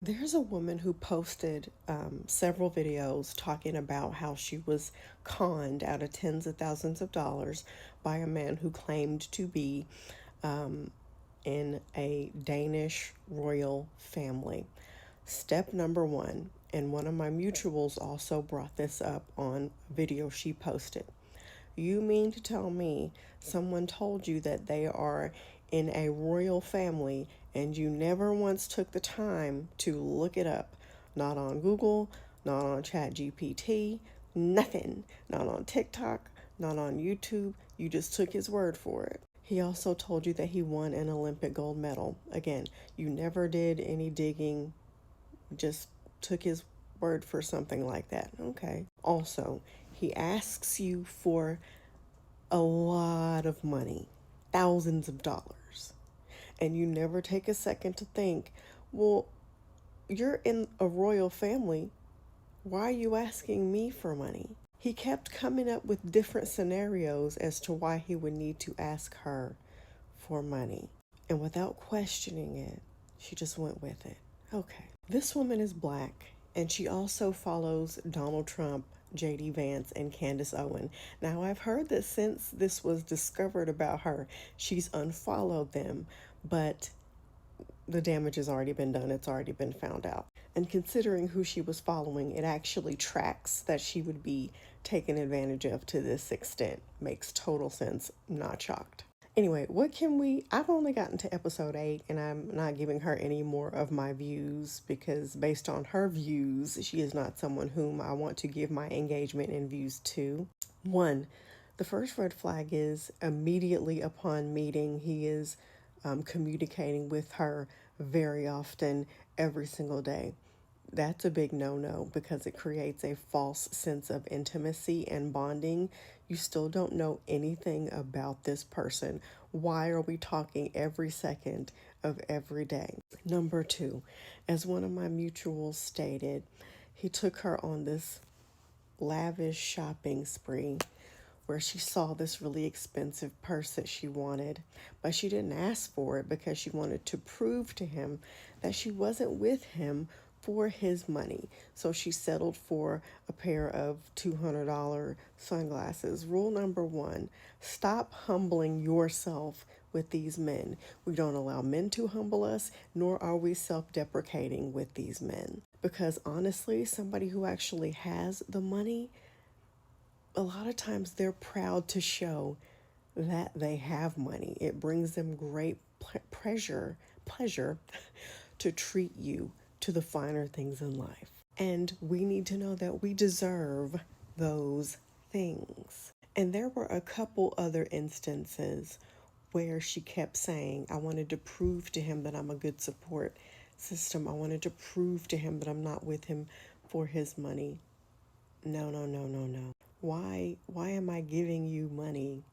There's a woman who posted several videos talking about how she was conned out of tens of thousands of dollars by a man who claimed to be in a Danish royal family. Step number one, and one of my mutuals also brought this up on a video she posted. You mean to tell me someone told you that they are in a royal family and you never once took the time to look it up? Not on Google, not on ChatGPT, nothing. Not on TikTok, not on YouTube. You just took his word for it. He also told you that he won an Olympic gold medal. Again, you never did any digging, just took his word for something like that. Okay. Also, he asks you for a lot of money, thousands of dollars, and you never take a second to think, well, you're in a royal family. Why are you asking me for money? He kept coming up with different scenarios as to why he would need to ask her for money. And without questioning it, she just went with it. Okay. This woman is black, and she also follows Donald Trump, JD Vance, and Candace Owen. Now, I've heard that since this was discovered about her, she's unfollowed them, but the damage has already been done. It's already been found out. And considering who she was following, it actually tracks that she would be taken advantage of to this extent. Makes total sense. Not shocked. Anyway, I've only gotten to episode 8 and I'm not giving her any more of my views because based on her views, she is not someone whom I want to give my engagement and views to. One, the first red flag is immediately upon meeting, he is communicating with her very often, every single day. That's a big no-no because it creates a false sense of intimacy and bonding. You still don't know anything about this person. Why are we talking every second of every day? Number two, as one of my mutuals stated, he took her on this lavish shopping spree where she saw this really expensive purse that she wanted, but she didn't ask for it because she wanted to prove to him that she wasn't with him for his money. So she settled for a pair of $200 sunglasses. Rule number one, stop humbling yourself with these men. We don't allow men to humble us, nor are we self-deprecating with these men. Because honestly, somebody who actually has the money, a lot of times they're proud to show that they have money. It brings them great pleasure to treat you to the finer things in life. And we need to know that we deserve those things. And there were a couple other instances where she kept saying, I wanted to prove to him that I'm a good support system. I wanted to prove to him that I'm not with him for his money. No, no, no, no, no. Why am I giving you money?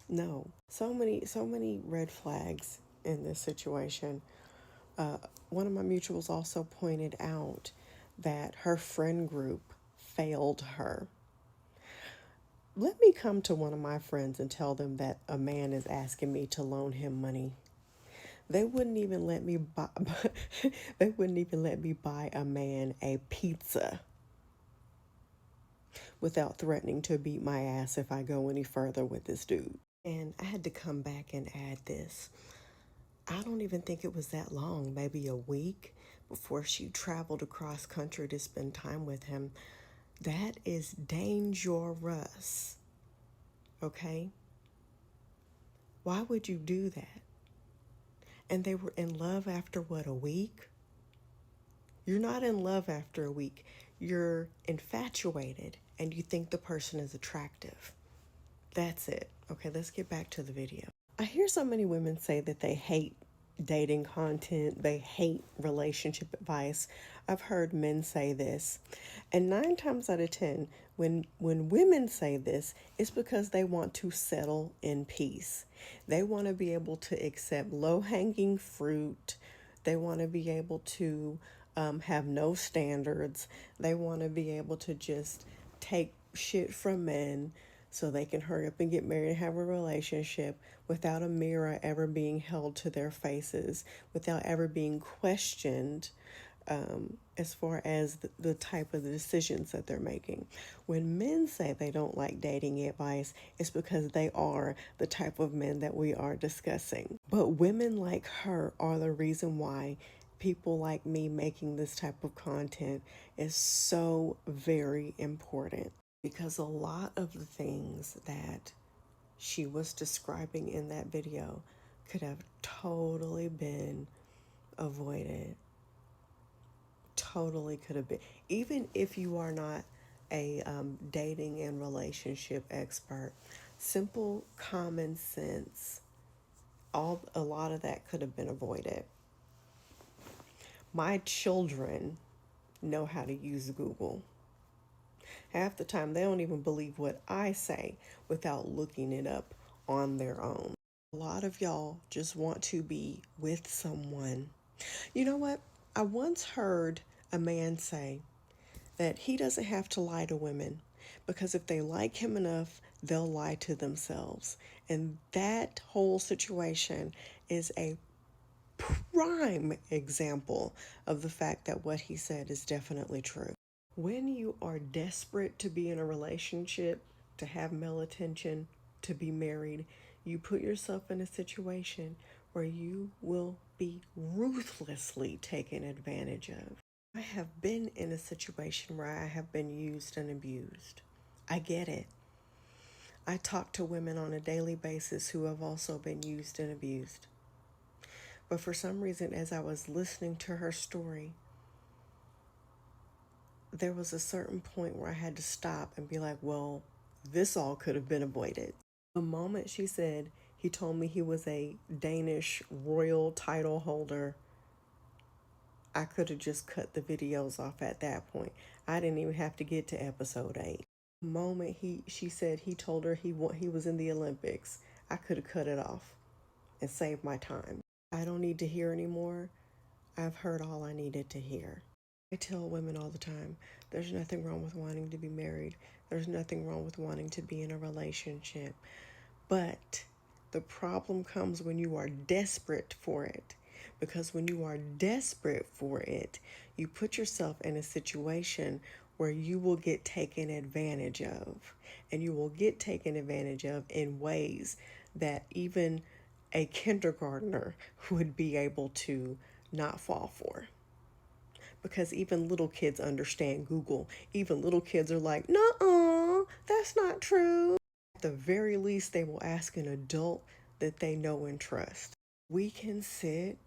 No. So many red flags in this situation. One of my mutuals also pointed out that her friend group failed her. Let me come to one of my friends and tell them that a man is asking me to loan him money. They wouldn't even let me buy they wouldn't even let me buy a man a pizza without threatening to beat my ass if I go any further with this dude. And I had to come back and add this. I don't even think it was that long, maybe a week before she traveled across country to spend time with him. That is dangerous. Okay? Why would you do that? And they were in love after what, a week? You're not in love after a week. You're infatuated and you think the person is attractive. That's it. Okay, let's get back to the video. I hear so many women say that they hate dating content, they hate relationship advice. I've heard men say this. And 9 times out of 10, when women say this, it's because they want to settle in peace. They want to be able to accept low-hanging fruit. They want to be able to have no standards. They want to be able to just take shit from men so they can hurry up and get married and have a relationship without a mirror ever being held to their faces, without ever being questioned as far as the type of the decisions that they're making. When men say they don't like dating advice, it's because they are the type of men that we are discussing. But women like her are the reason why people like me making this type of content is so very important, because a lot of the things that she was describing in that video could have totally been avoided. Totally could have been. Even if you are not a dating and relationship expert, simple common sense, a lot of that could have been avoided. My children know how to use Google. Half the time, they don't even believe what I say without looking it up on their own. A lot of y'all just want to be with someone. You know what? I once heard a man say that he doesn't have to lie to women because if they like him enough, they'll lie to themselves. And that whole situation is a prime example of the fact that what he said is definitely true. When you are desperate to be in a relationship, to have male attention, to be married, you put yourself in a situation where you will be ruthlessly taken advantage of. I have been in a situation where I have been used and abused. I get it. I talk to women on a daily basis who have also been used and abused. But for some reason, as I was listening to her story, there was a certain point where I had to stop and be like, well, this all could have been avoided. The moment she said he told me he was a Danish royal title holder, I could have just cut the videos off at that point. I didn't even have to get to episode 8. The moment she said he told her he was in the Olympics, I could have cut it off and saved my time. I don't need to hear anymore. I've heard all I needed to hear. I tell women all the time, there's nothing wrong with wanting to be married. There's nothing wrong with wanting to be in a relationship. But the problem comes when you are desperate for it. Because when you are desperate for it, you put yourself in a situation where you will get taken advantage of. And you will get taken advantage of in ways that even a kindergartner would be able to not fall for. Because even little kids understand Google. Even little kids are like, nuh-uh, that's not true. At the very least, they will ask an adult that they know and trust. We can sit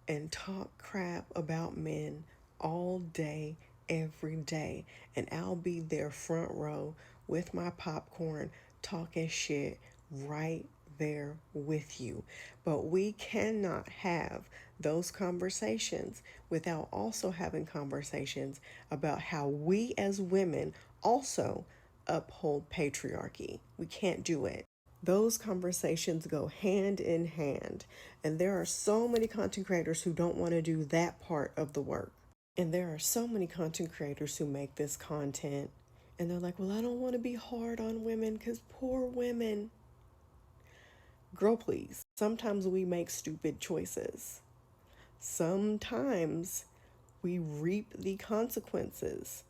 and talk crap about men all day, every day, and I'll be there front row with my popcorn talking shit right there with you. But we cannot have those conversations without also having conversations about how we as women also uphold patriarchy. We can't do it. Those conversations go hand in hand. And there are so many content creators who don't want to do that part of the work. And there are so many content creators who make this content and they're like, well, I don't want to be hard on women because poor women. Girl, please. Sometimes we make stupid choices. Sometimes we reap the consequences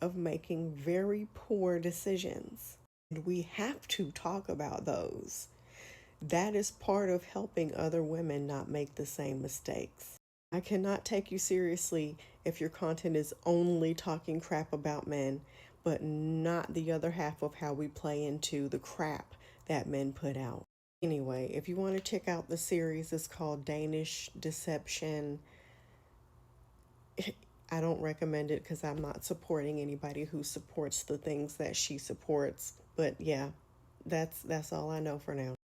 of making very poor decisions. And we have to talk about those. That is part of helping other women not make the same mistakes. I cannot take you seriously if your content is only talking crap about men, but not the other half of how we play into the crap that men put out. Anyway, if you want to check out the series, it's called Danish Deception. I don't recommend it because I'm not supporting anybody who supports the things that she supports. But yeah, that's all I know for now.